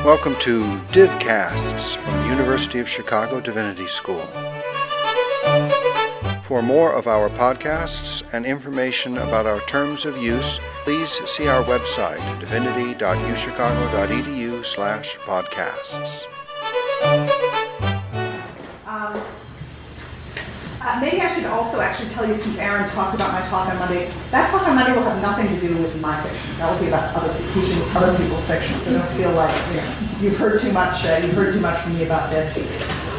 Welcome to Didcasts from University of Chicago Divinity School. For more of our podcasts and information about our terms of use, please see our website, divinity.uchicago.edu/podcasts. Maybe I should also actually tell you, since Aaron talked about my talk on Monday, that talk on Monday will have nothing to do with my fiction. That will be about teaching other people's fiction, so don't feel like you've heard too much from me about this.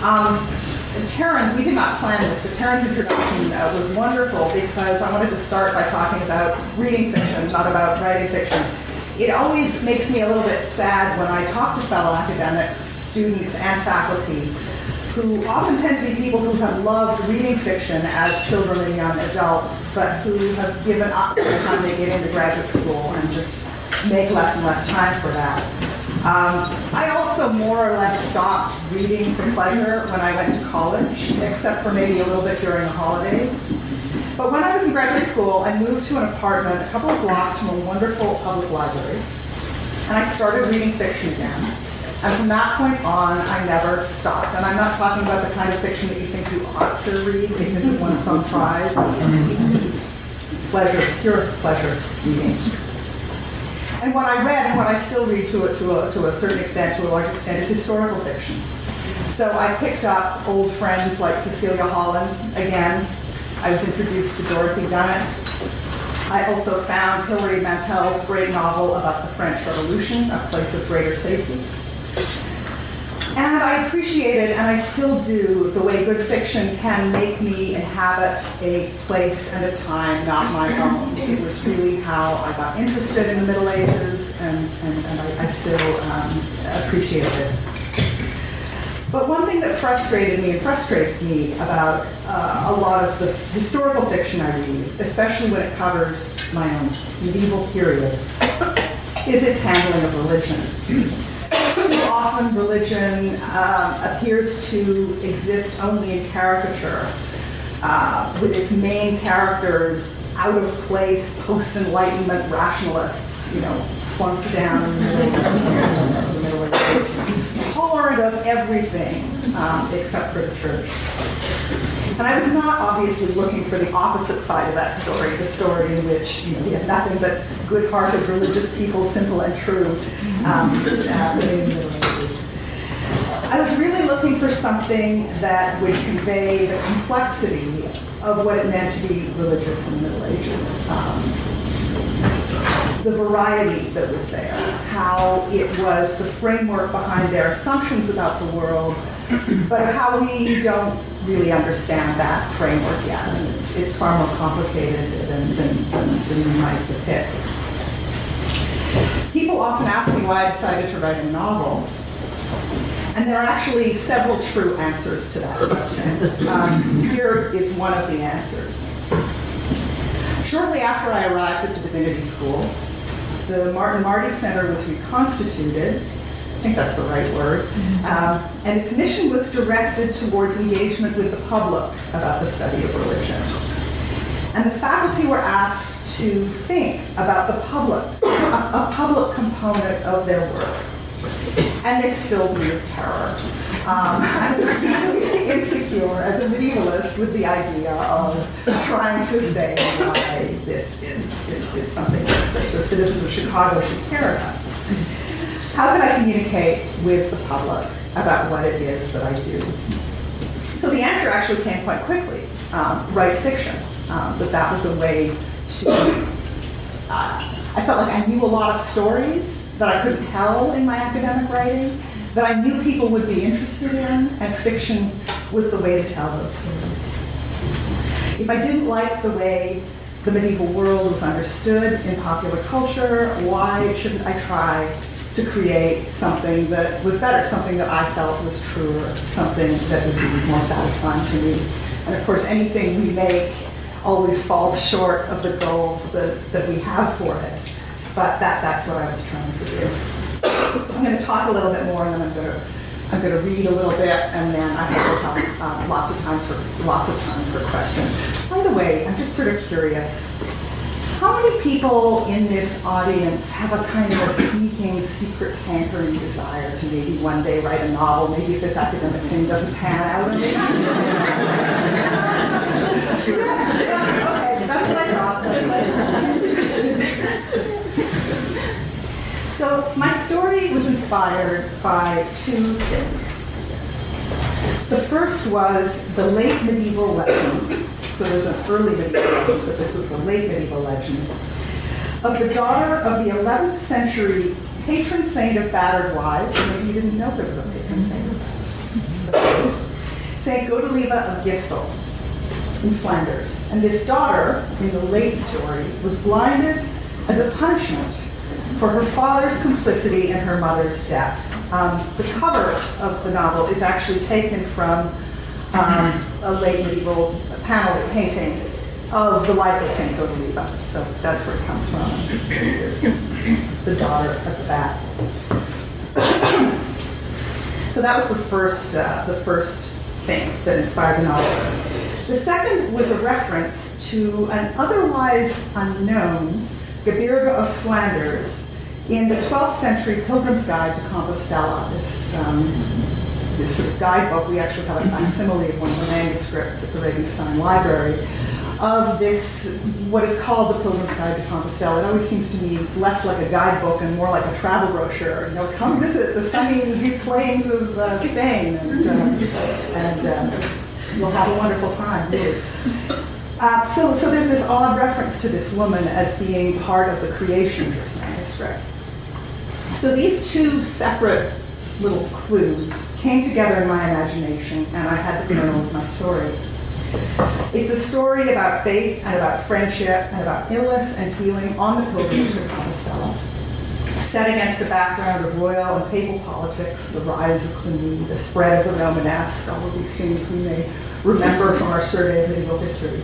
Taryn, we did not plan this, but Taryn's introduction was wonderful because I wanted to start by talking about reading fiction, not about writing fiction. It always makes me a little bit sad when I talk to fellow academics, students, and faculty who often tend to be people who have loved reading fiction as children and young adults, but who have given up by the time they get into graduate school and just make less and less time for that. I also more or less stopped reading for pleasure when I went to college, except for maybe a little bit during the holidays. But when I was in graduate school, I moved to an apartment a couple of blocks from a wonderful public library, and I started reading fiction again. And from that point on, I never stopped. And I'm not talking about the kind of fiction that you think you ought to read because it won some prize. Pleasure, pure pleasure reading. And what I read, and what I still read to a certain extent, to a large extent, is historical fiction. So I picked up old friends like Cecilia Holland again. I was introduced to Dorothy Dunnett. I also found Hilary Mantel's great novel about the French Revolution, A Place of Greater Safety. And I appreciated, and I still do, the way good fiction can make me inhabit a place and a time not my own. It was really how I got interested in the Middle Ages, and I still appreciate it. But one thing that frustrated me and frustrates me about a lot of the historical fiction I read, especially when it covers my own medieval period, is its handling of religion. Too often religion appears to exist only in caricature, with its main characters out of place, post-Enlightenment rationalists, plunked down in the middle of the tolerant of everything except for the church. And I was not obviously looking for the opposite side of that story, the story in which we have nothing but good-hearted religious people, simple and true, living in the Middle Ages. I was really looking for something that would convey the complexity of what it meant to be religious in the Middle Ages. The variety that was there, how it was the framework behind their assumptions about the world, but how we don't really understand that framework yet, and it's far more complicated than you might depict. People often ask me why I decided to write a novel, and there are actually several true answers to that question. Here is one of the answers. Shortly after I arrived at the Divinity School, the Martin Marty Center was reconstituted. I think that's the right word. And its mission was directed towards engagement with the public about the study of religion. And the faculty were asked to think about the public, a public component of their work. And this filled me with terror. I was deeply insecure as a medievalist with the idea of trying to say why this is something that the citizens of Chicago should care about. How can I communicate with the public about what it is that I do? So the answer actually came quite quickly. Write fiction. That was a way to... I felt like I knew a lot of stories that I couldn't tell in my academic writing, that I knew people would be interested in, and fiction was the way to tell those stories. If I didn't like the way the medieval world was understood in popular culture, why shouldn't I try to create something that was better, something that I felt was truer, something that would be more satisfying to me? And of course, anything we make always falls short of the goals that we have for it. But that's what I was trying to do. I'm going to talk a little bit more, and then I'm going to read a little bit, and then I hope we'll have lots of time for questions. By the way, I'm just sort of curious. How many people in this audience have a kind of a sneaking, secret, hankering desire to maybe one day write a novel? Maybe if this academic thing doesn't pan out. Okay, that's what I thought. So my story was inspired by two things. The first was the late medieval legend. So there's an early medieval legend, but this was the late medieval legend of the daughter of the 11th century patron saint of battered wives. Maybe you didn't know there was a patron saint. Saint Godelieve of Gistel in Flanders. And this daughter, in the late story, was blinded as a punishment for her father's complicity in her mother's death. The cover of the novel is actually taken from a late medieval panel painting of the life of Saint Godelieve. So that's where it comes from. There's the daughter at the back. So that was the first thing that inspired the novel. The second was a reference to an otherwise unknown Gebirge of Flanders in the 12th century Pilgrim's Guide to Compostela. This sort of guidebook, we actually have a facsimile of one of the manuscripts at the Regenstein Library, of this, what is called the Pilgrim's Guide to Compostela. It always seems to me less like a guidebook and more like a travel brochure. You know, come visit the sunny deep plains of Spain, and you'll have a wonderful time, really. So there's this odd reference to this woman as being part of the creation of this manuscript. So these two separate little clues came together in my imagination, and I had to journal with my story. It's a story about faith and about friendship and about illness and healing on the pilgrimage to Compostela, set against a background of royal and papal politics, the rise of Cluny, the spread of the Romanesque, all of these things we may remember from our survey of medieval history.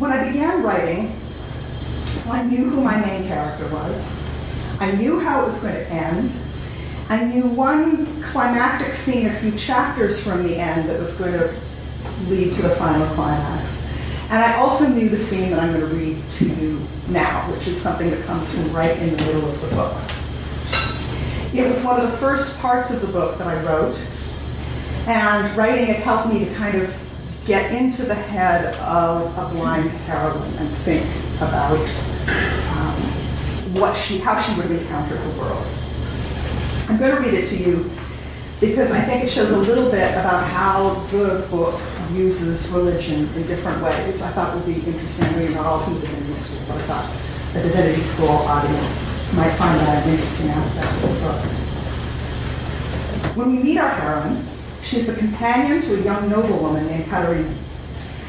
When I began writing, so I knew who my main character was. I knew how it was going to end. I knew one climactic scene a few chapters from the end that was going to lead to the final climax. And I also knew the scene that I'm going to read to you now, which is something that comes from right in the middle of the book. It was one of the first parts of the book that I wrote, and writing it helped me to kind of get into the head of a blind heroine and think about how she would encounter the world. I'm going to read it to you because I think it shows a little bit about how the book uses religion in different ways. I thought it would be interesting. I know you're not all from divinity school, but I thought a divinity school audience might find that an interesting aspect of the book. When we meet our heroine, she's the companion to a young noblewoman named Caterina,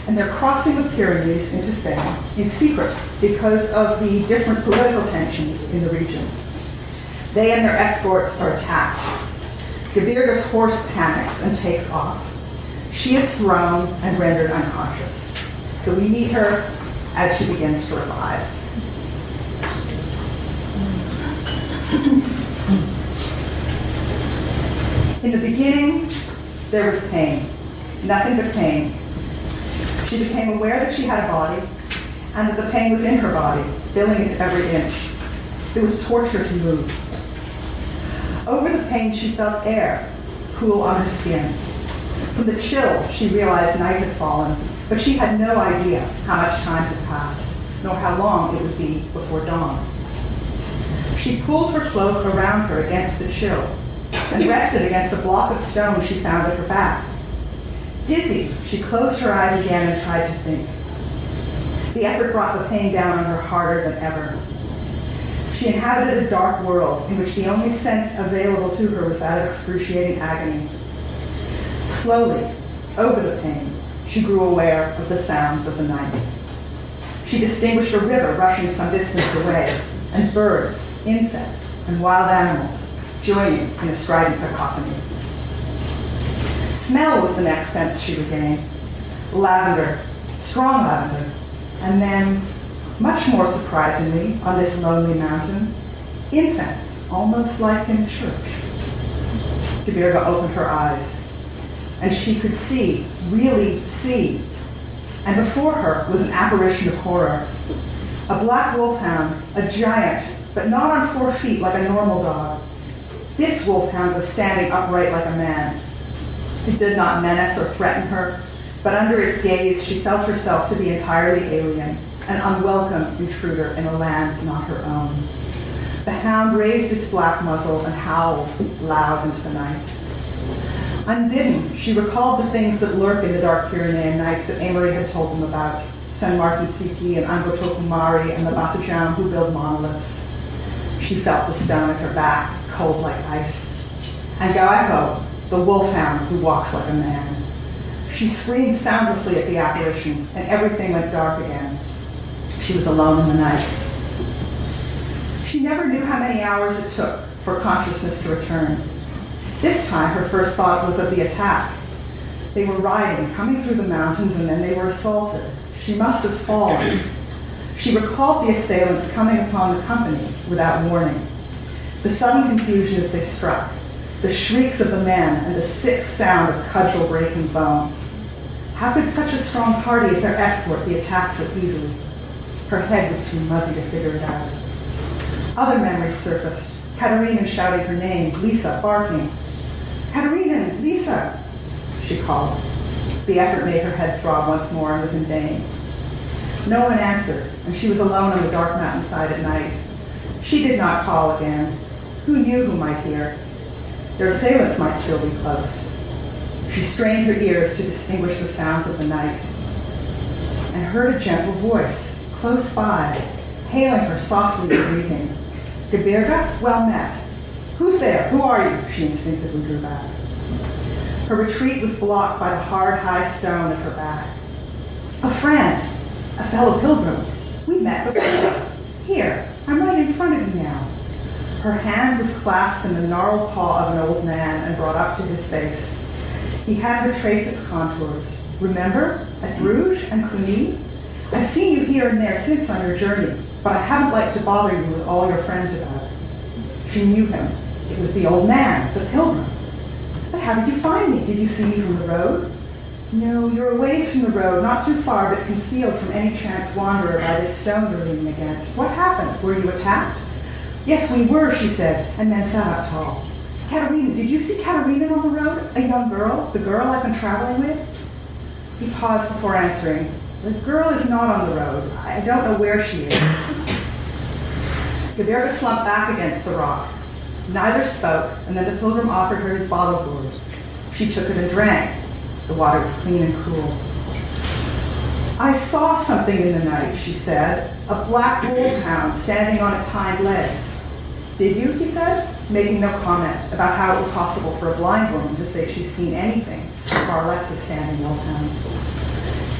and they're crossing the Pyrenees into Spain in secret because of the different political tensions in the region. They and their escorts are attacked. Gebirge's horse panics and takes off. She is thrown and rendered unconscious. So we meet her as she begins to revive. In the beginning, there was pain, nothing but pain. She became aware that she had a body and that the pain was in her body, filling its every inch. It was torture to move. Over the pain, she felt air cool on her skin. From the chill, she realized night had fallen, but she had no idea how much time had passed, nor how long it would be before dawn. She pulled her cloak around her against the chill and rested against a block of stone she found at her back. Dizzy, she closed her eyes again and tried to think. The effort brought the pain down on her harder than ever. She inhabited a dark world in which the only sense available to her was that of excruciating agony. Slowly, over the pain, she grew aware of the sounds of the night. She distinguished a river rushing some distance away, and birds, insects, and wild animals joining in a strident cacophony. Smell was the next sense she regained. Lavender, strong lavender, and then, much more surprisingly, on this lonely mountain, incense, almost like in church. Gebirge opened her eyes, and she could see, really see. And before her was an apparition of horror, A black wolfhound, a giant, but not on 4 feet like a normal dog. This wolfhound was standing upright like a man. It did not menace or threaten her, but under its gaze she felt herself to be entirely alien, an unwelcome intruder in a land not her own. The hound raised its black muzzle and howled loud into the night. Unbidden, she recalled the things that lurk in the dark Pyrenean nights that Amory had told them about, San Martin Siki and Angotokumari and the Basajam who build monoliths. She felt the stone at her back, cold like ice. And Gaueko, the wolfhound who walks like a man. She screamed soundlessly at the apparition, and everything went dark again. She was alone in the night. She never knew how many hours it took for consciousness to return. This time, her first thought was of the attack. They were riding, coming through the mountains, and then they were assaulted. She must have fallen. She recalled the assailants coming upon the company without warning. The sudden confusion as they struck, the shrieks of the men, and the sick sound of cudgel breaking bone. How could such a strong party as their escort be attacked so easily? Her head was too muzzy to figure it out. Other memories surfaced. Katerina shouting her name, Lisa, barking. Katerina, Lisa, she called. The effort made her head throb once more and was in vain. No one answered, and she was alone on the dark mountainside at night. She did not call again. Who knew who might hear? Their assailants might still be close. She strained her ears to distinguish the sounds of the night and heard a gentle voice, close by, hailing her softly and breathing. Gebirga, well met. Who's there? Who are you? She instinctively drew back. Her retreat was blocked by the hard, high stone at her back. A friend, a fellow pilgrim. We met before. Here, I'm right in front of you now. Her hand was clasped in the gnarled paw of an old man and brought up to his face. He had her trace its contours. Remember, at Bruges and Cluny? I've seen you here and there since on your journey, but I haven't liked to bother you with all your friends about it. She knew him. It was the old man, the pilgrim. But how did you find me? Did you see me from the road? No, you're a ways from the road, not too far, but concealed from any chance wanderer by this stone you're leaning against. What happened? Were you attacked? Yes, we were, she said, and then sat up tall. Katerina, did you see Katerina on the road? A young girl? The girl I've been traveling with? He paused before answering. The girl is not on the road. I don't know where she is. Gebirga slumped back against the rock. Neither spoke, and then the pilgrim offered her his bottle gourd. She took it and drank. The water was clean and cool. I saw something in the night, she said, a black wolfhound standing on its hind legs. Did you, he said, making no comment about how it was possible for a blind woman to say she's seen anything, far less a standing wolfhound.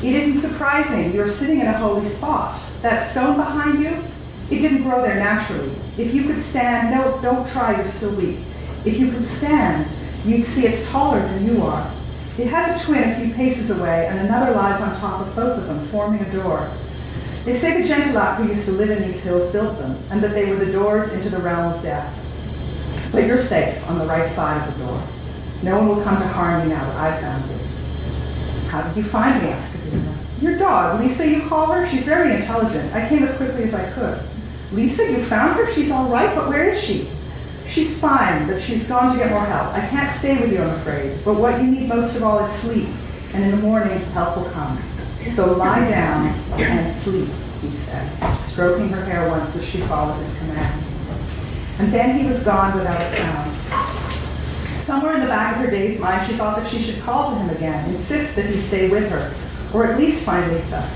It isn't surprising. You're sitting in a holy spot. That stone behind you, it didn't grow there naturally. If you could stand, no, don't try, you're still weak. If you could stand, you'd see it's taller than you are. It has a twin a few paces away, and another lies on top of both of them, forming a door. They say the Gentilac who used to live in these hills built them, and that they were the doors into the realm of death. But you're safe on the right side of the door. No one will come to harm you now that I've found you. How did you find me? Asked Katerina. Your dog, Lisa, you call her? She's very intelligent. I came as quickly as I could. Lisa, you found her? She's all right, but where is she? She's fine, but she's gone to get more help. I can't stay with you, I'm afraid. But what you need most of all is sleep, and in the morning, help will come. So lie down and sleep, he said, stroking her hair once as she followed his command. And then he was gone without a sound. Somewhere in the back of her dazed mind, she thought that she should call to him again, insist that he stay with her, or at least find Lisa.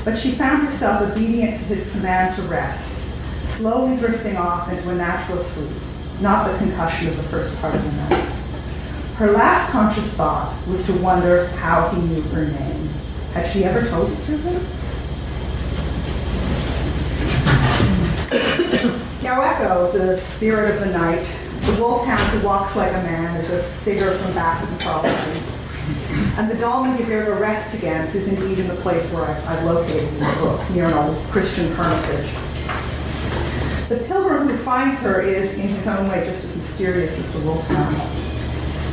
But she found herself obedient to his command to rest, slowly drifting off into a natural sleep, not the concussion of the first part of the night. Her last conscious thought was to wonder how he knew her name. Had she ever told it to him? Gaueko, the spirit of the night, the wolfhound who walks like a man, is a figure from Basque mythology. And the dolmen Gebirga rests against is indeed in the place where I've located in the book, near an old Christian hermitage. The pilgrim who finds her is, in his own way, just as mysterious as the wolfhound.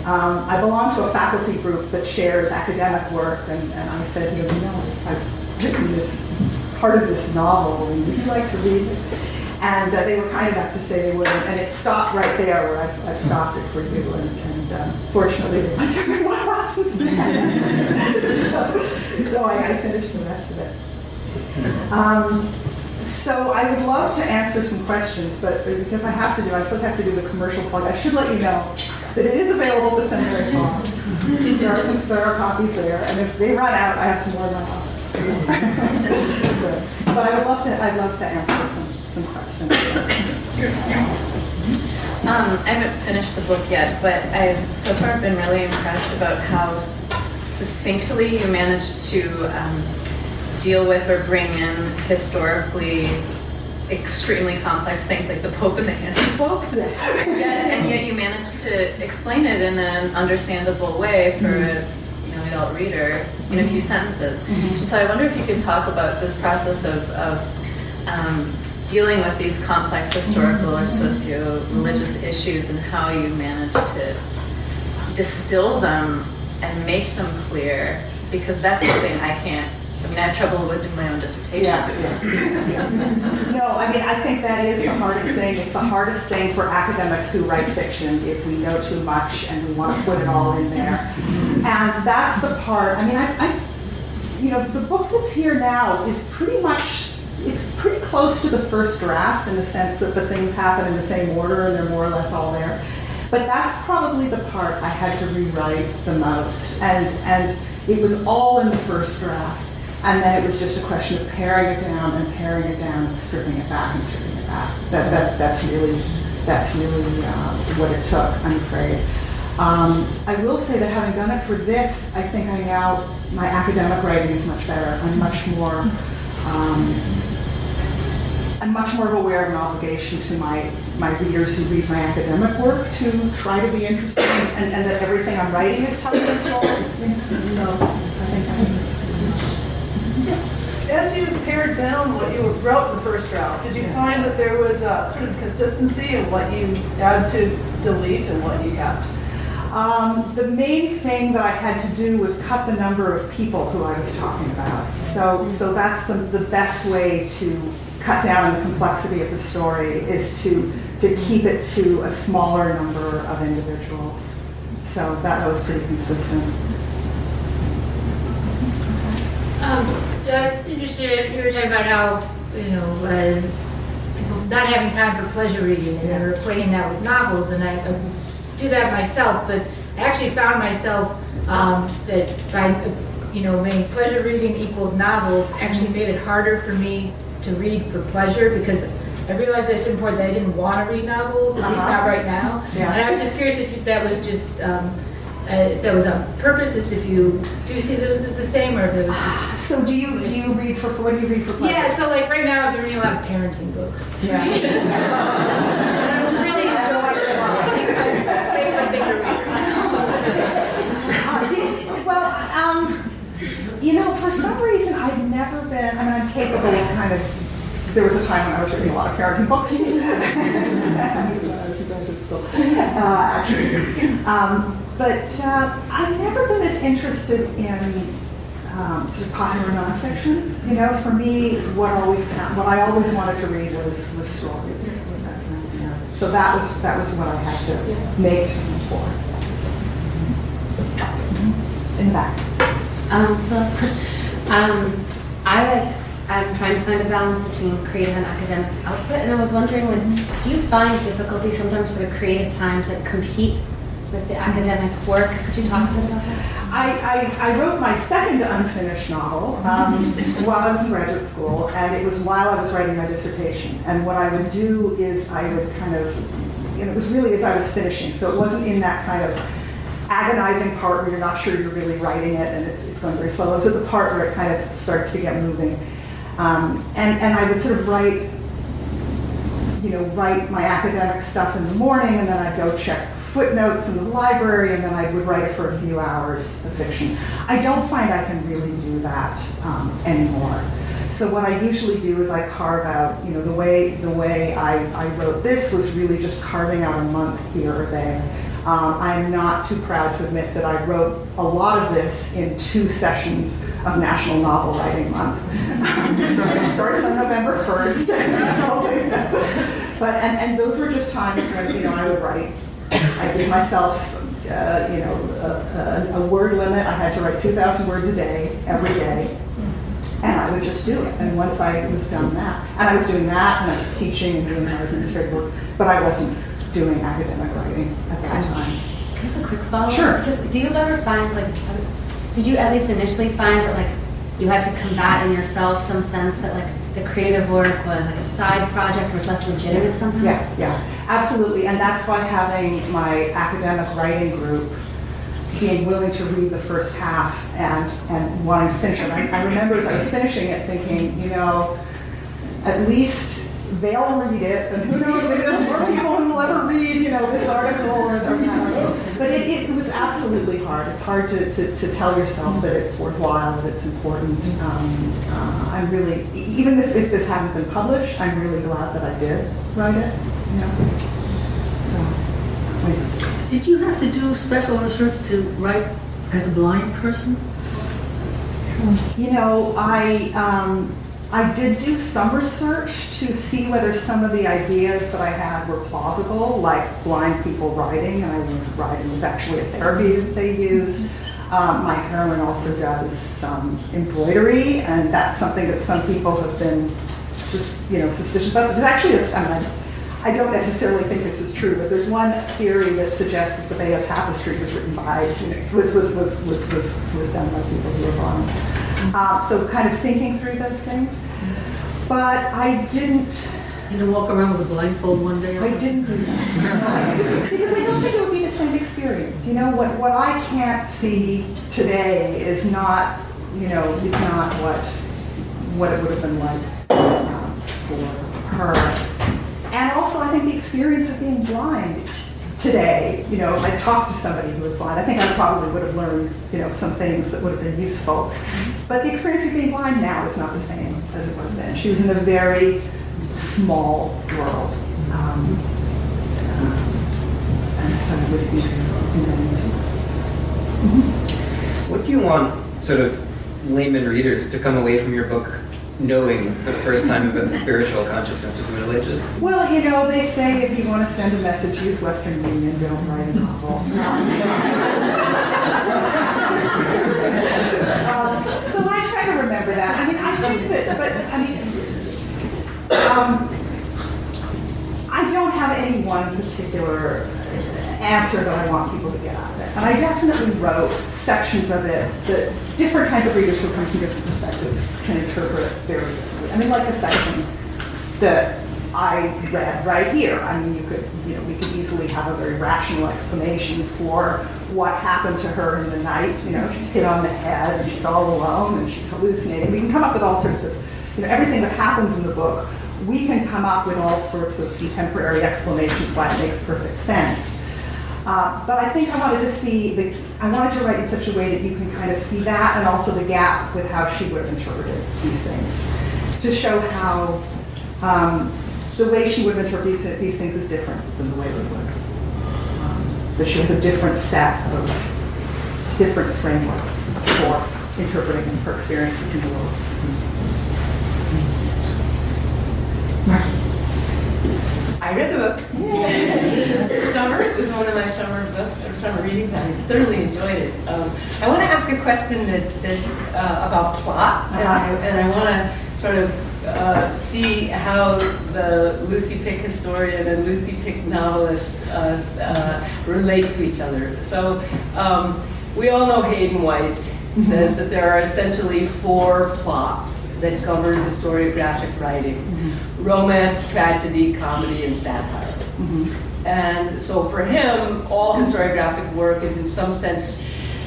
I belong to a faculty group that shares academic work, and I said, I've written this part of this novel, and would you like to read it? And they were kind enough to say they would, and it stopped right there where I've stopped it for you, and fortunately they went, what happens so I finished the rest of it. So I would love to answer some questions, but because I suppose I have to do the commercial plug. I should let you know that it is available at the seminary farm. There are copies there, and if they run out, I have some more in my office. But I'd love to answer some questions. I haven't finished the book yet, but I've so far been really impressed about how succinctly you managed to deal with or bring in historically extremely complex things like the Pope and the Anti-Pope. And yet you managed to explain it in an understandable way for a young adult reader in a few sentences. And so I wonder if you could talk about this process of dealing with these complex historical or socio-religious issues and how you managed to distill them and make them clear, because that's something I have trouble with in my own dissertation. No, I think that is the hardest thing. It's the hardest thing for academics who write fiction is we know too much and we want to put it all in there. And that's the part, the book that's here now is it's pretty close to the first draft in the sense that the things happen in the same order and they're more or less all there. But that's probably the part I had to rewrite the most. And it was all in the first draft. And then it was just a question of paring it down and stripping it back and stripping it back. That's really what it took, I'm afraid. I will say that having done it for this, I think my academic writing is much better. I'm much more aware of an obligation to my readers who read my academic work to try to be interested and that everything I'm writing is telling a story. So I think that As you pared down what you wrote in the first draft, did you find that there was a sort of consistency in what you had to delete and what you kept? The main thing that I had to do was cut the number of people who I was talking about. So that's the best way to cut down on the complexity of the story is to keep it to a smaller number of individuals. So that was pretty consistent. I was interested, you were talking about how, people not having time for pleasure reading, and they were equating that with novels, and I do that myself, but I actually found myself that by, making pleasure reading equals novels actually made it harder for me to read for pleasure, because I realized at a certain point that I didn't want to read novels, at least not right now. Yeah. And I was just curious if that was just, if that was on purpose, as if you do see those as the same, or if it was just... So what do you read for pleasure? Yeah, so like right now I've been reading a lot of parenting books. Yeah. And I really enjoy it. It's like my favorite thing to read right now. For some reason I've never been, I'm capable of kind of, there was a time when I was reading a lot of parenting books. When I was in graduate school, actually. But I've never been as interested in sort of popular nonfiction. For me, what I always wanted to read was stories. Was that kind of, So that was what I had to make for. In the back. I'm trying to find a balance between creative and academic output, and I was wondering, do you find difficulty sometimes for the creative time to compete with the academic work? Could you talk a bit about that? I wrote my second unfinished novel while I was in graduate school, and it was while I was writing my dissertation. And what I would do is I would kind of, it was really as I was finishing, so it wasn't in that kind of agonizing part where you're not sure you're really writing it and it's going very slow. It was at the part where it kind of starts to get moving. And I would sort of write my academic stuff in the morning, and then I'd go check footnotes in the library, and then I would write it for a few hours of fiction. I don't find I can really do that anymore. So what I usually do is I carve out, the way I wrote this was really just carving out a month here or there. I'm not too proud to admit that I wrote a lot of this in 2 sessions of National Novel Writing Month. It starts on November 1st. And those were just times when, I would write. I give myself, a word limit. I had to write 2,000 words a day, every day. And I would just do it. And once I was done that, and I was doing that, and I was teaching and doing my administrative work, but I wasn't doing academic writing at that time. Just a quick follow-up. Sure. Just, do you ever find, did you at least initially find that, you had to combat in yourself some sense that, the creative work was a side project, was less legitimate somehow? Yeah, absolutely. And that's why having my academic writing group, being willing to read the first half and wanting to finish it. I remember as I was finishing it thinking, at least they'll read it, and who knows, maybe there's more people who will ever read, this article or that article. But it was absolutely hard. It's hard to tell yourself that it's worthwhile, that it's important. I'm really, even if this hadn't been published, I'm really glad that I did write it. Did you have to do special research to write as a blind person? I did do some research to see whether some of the ideas that I had were plausible, like blind people writing, and I learned writing was actually a therapy that they used. My heroine also does some embroidery, and that's something that some people have been, suspicious about. There's actually, I don't necessarily think this is true, but there's one theory that suggests that the Bayeux Tapestry was written by, was done by people who were blind. So kind of thinking through those things. But I didn't. You to walk around with a blindfold one day? I didn't do that. Because I don't think it would be the same experience. What I can't see today is not, it's not what it would have been like for her. And also, I think the experience of being blind today, if I talked to somebody who was blind, I think I probably would have learned, some things that would have been useful. But the experience of being blind now is not the same as it was then. She was in a very small world. And so it was easier in many respects. What do you want sort of layman readers to come away from your book knowing for the first time about the spiritual consciousness of the Middle Ages? Well, they say if you want to send a message, use Western Union, don't write a novel. So I try to remember that. I think that, I don't have any one particular answer that I want people to get out of it. And I definitely wrote sections of it that different kinds of readers who come from different perspectives can interpret very differently. Like the section that I read right here. We could easily have a very rational explanation for what happened to her in the night. She's hit on the head and she's all alone and she's hallucinating. We can come up with all sorts of, everything that happens in the book, we can come up with all sorts of contemporary explanations why it makes perfect sense. But I think I wanted to write in such a way that you can kind of see that, and also the gap with how she would have interpreted these things, to show how the way she would have interpreted these things is different than the way we would. That she has a different framework for interpreting her experiences in the world. I read the book this summer. It was one of my summer readings. I thoroughly enjoyed it. I want to ask a question that about plot, and I want to sort of see how the Lucy Pick historian and Lucy Pick novelist relate to each other. So we all know Hayden White says that there are essentially 4 plots that govern historiographic writing: romance, tragedy, comedy, and satire. And so for him, all historiographic work is in some sense,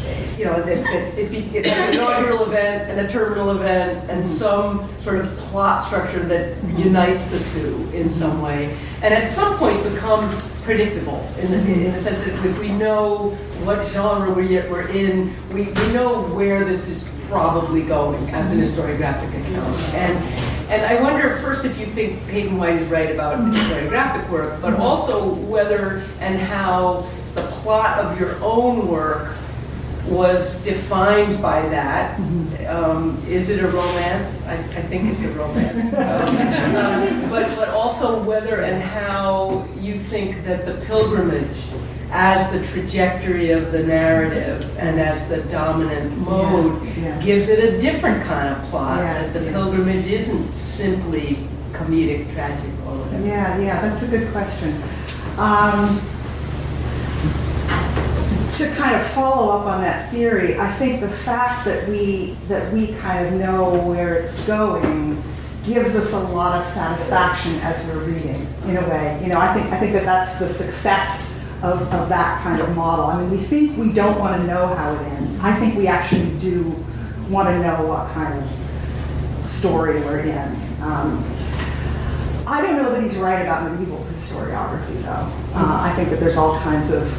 it's an inaugural event and a terminal event and some sort of plot structure that unites the two in some way. And at some point becomes predictable in the sense that if we know what genre we're in, we know where this is probably going as an historiographic account. And I wonder first if you think Hayden White is right about historiographic work, but also whether and how the plot of your own work was defined by that. Is it a romance? I think it's a romance. But also whether and how you think that the pilgrimage as the trajectory of the narrative and as the dominant mode gives it a different kind of plot, that the pilgrimage isn't simply comedic, tragic, or whatever. Yeah, that's a good question. To kind of follow up on that theory, I think the fact that we kind of know where it's going gives us a lot of satisfaction as we're reading, in a way. You know, I think that that's the success of that kind of model. I mean, we think we don't want to know how it ends. I think we actually do want to know what kind of story we're in. I don't know that he's right about medieval historiography, though. I think that there's all kinds of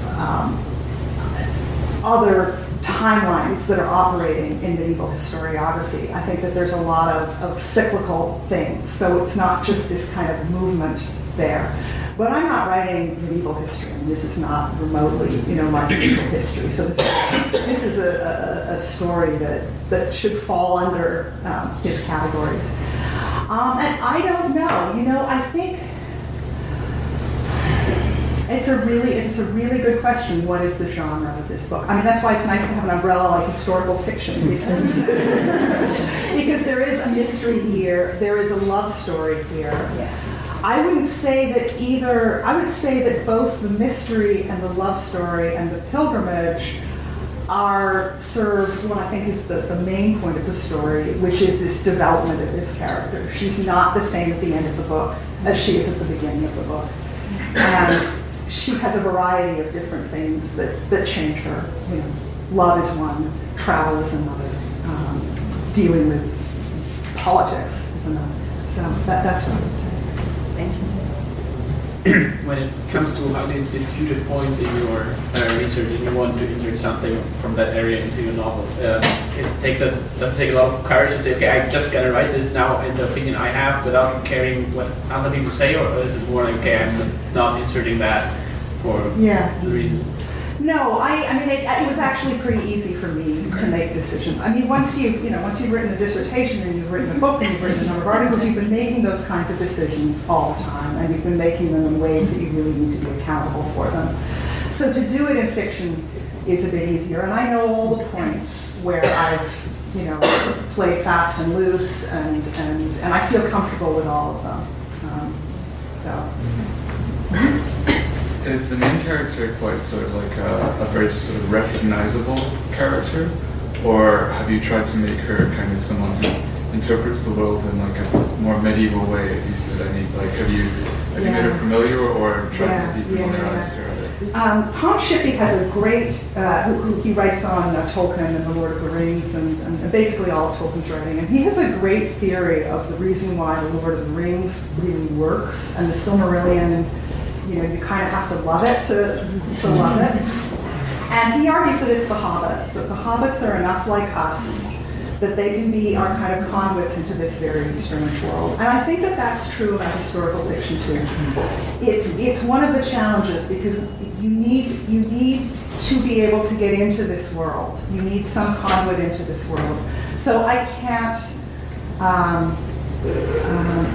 other timelines that are operating in medieval historiography. I think that there's a lot of cyclical things, so it's not just this kind of movement there. But I'm not writing medieval history, and this is not remotely, like medieval history. So this is a story that should fall under his categories. And I don't know. I think it's a really good question. What is the genre of this book? I mean, that's why it's nice to have an umbrella like historical fiction, because because there is a mystery here. There is a love story here. I wouldn't say that either. I would say that both the mystery and the love story and the pilgrimage serve what I think is the main point of the story, which is this development of this character. She's not the same at the end of the book as she is at the beginning of the book. And she has a variety of different things that change her. Love is one, travel is another, dealing with politics is another. So that's what I would say. Thank you. When it comes to highly disputed points in your research and you want to insert something from that area into your novel, does it take a lot of courage to say, okay, I'm just going to write this now in the opinion I have without caring what other people say, or is it more like, okay, I'm not inserting that for the reason? No, I mean, it was actually pretty easy for me to make decisions. I mean, once you've written a dissertation and you've written a book and you've written a number of articles, you've been making those kinds of decisions all the time, and you've been making them in ways that you really need to be accountable for them. So to do it in fiction is a bit easier, and I know all the points where I've, played fast and loose, and I feel comfortable with all of them. Is the main character quite sort of like a very just sort of recognizable character, or have you tried to make her kind of someone who interprets the world in like a more medieval way, at least with any, like have you made her familiar or tried to defamiliarize her? Tom Shippey has a great, who he writes on Tolkien and the Lord of the Rings and basically all of Tolkien's writing, and he has a great theory of the reason why the Lord of the Rings really works, and the Silmarillion, you kind of have to love it to love it. And he argues that it's the hobbits, that the hobbits are enough like us, that they can be our kind of conduits into this very strange world. And I think that that's true about historical fiction too. It's one of the challenges, because you need to be able to get into this world. You need some conduit into this world. So I can't.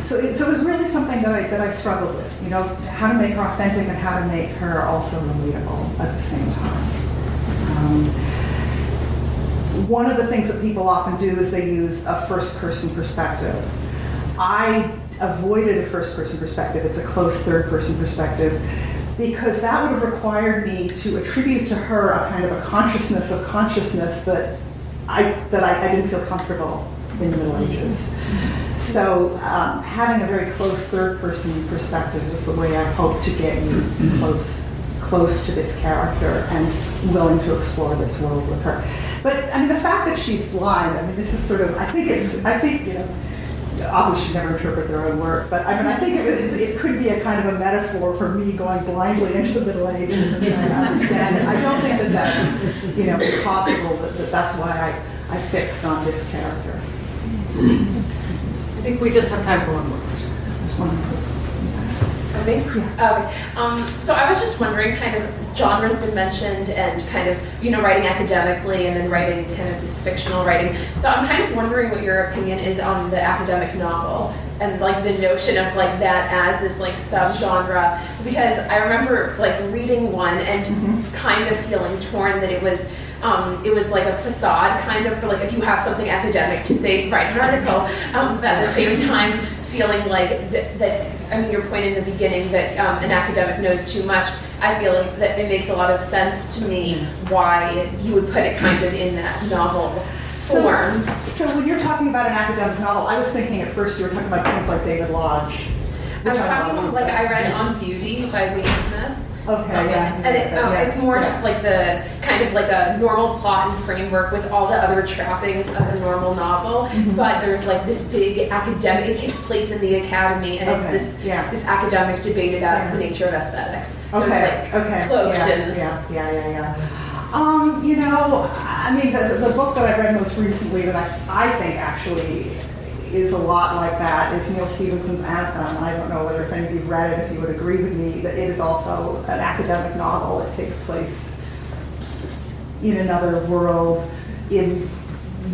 So it was really something that I struggled with. How to make her authentic and how to make her also relatable at the same time. One of the things that people often do is they use a first-person perspective. I avoided a first-person perspective. It's a close third-person perspective, because that would have required me to attribute to her a kind of a consciousness of consciousness that I didn't feel comfortable in the Middle Ages. So having a very close third-person perspective is the way I hope to get you close to this character and willing to explore this world with her. But I mean, the fact that she's blind, I mean, this is sort of, I think authors should never interpret their own work, but I mean, I think it could be a kind of a metaphor for me going blindly into the Middle Ages and trying to understand it. I don't think that that's, impossible, that's why I fixed on this character. I think we just have time for one more question. me? So I was just wondering, kind of, genre's been mentioned, and kind of, writing academically and then writing kind of this fictional writing. So I'm kind of wondering what your opinion is on the academic novel and like the notion of like that as this like subgenre, because I remember like reading one and kind of feeling torn that it was like a facade kind of for like if you have something academic to say, write an article, but at the same time feeling like that I mean, your point in the beginning that an academic knows too much, I feel like that it makes a lot of sense to me why you would put it kind of in that novel form. So when you're talking about an academic novel, I was thinking at first you were talking about things like David Lodge. I was talking, like, I read On Beauty by Zadie Smith. Okay, yeah. And it's more just like the kind of like a normal plot and framework with all the other trappings of a normal novel, but there's like this big academic, it takes place in the academy, and it's this academic debate about the nature of aesthetics. So it's like cloaked in. I mean, the book that I read most recently that I think actually is a lot like that is Neil Stephenson's Anthem. I don't know whether if any of you've read it, if you would agree with me, that it is also an academic novel. It takes place in another world, in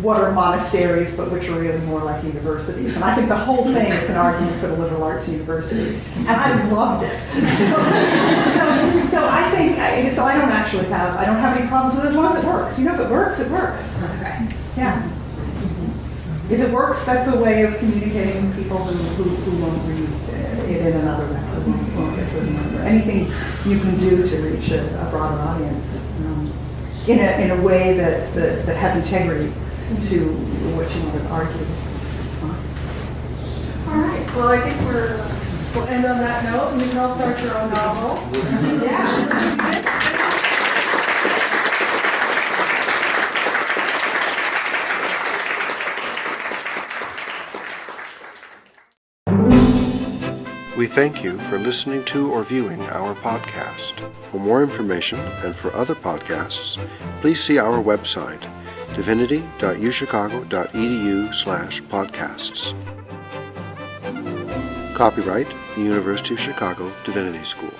what are monasteries, but which are really more like universities. And I think the whole thing is an argument for the liberal arts universities. And I loved it. So I think, so I don't have any problems with it as long as it works. If it works, it works. Okay. Yeah. If it works, that's a way of communicating with people who won't read it in another way, who won't get to remember. Anything you can do to reach a broader audience in a way that has integrity to what you want to argue. It's fine. All right, well, I think we'll end on that note, and you can all start your own novel. Yeah. We thank you for listening to or viewing our podcast. For more information and for other podcasts, please see our website, divinity.uchicago.edu/podcasts. Copyright, the University of Chicago Divinity School.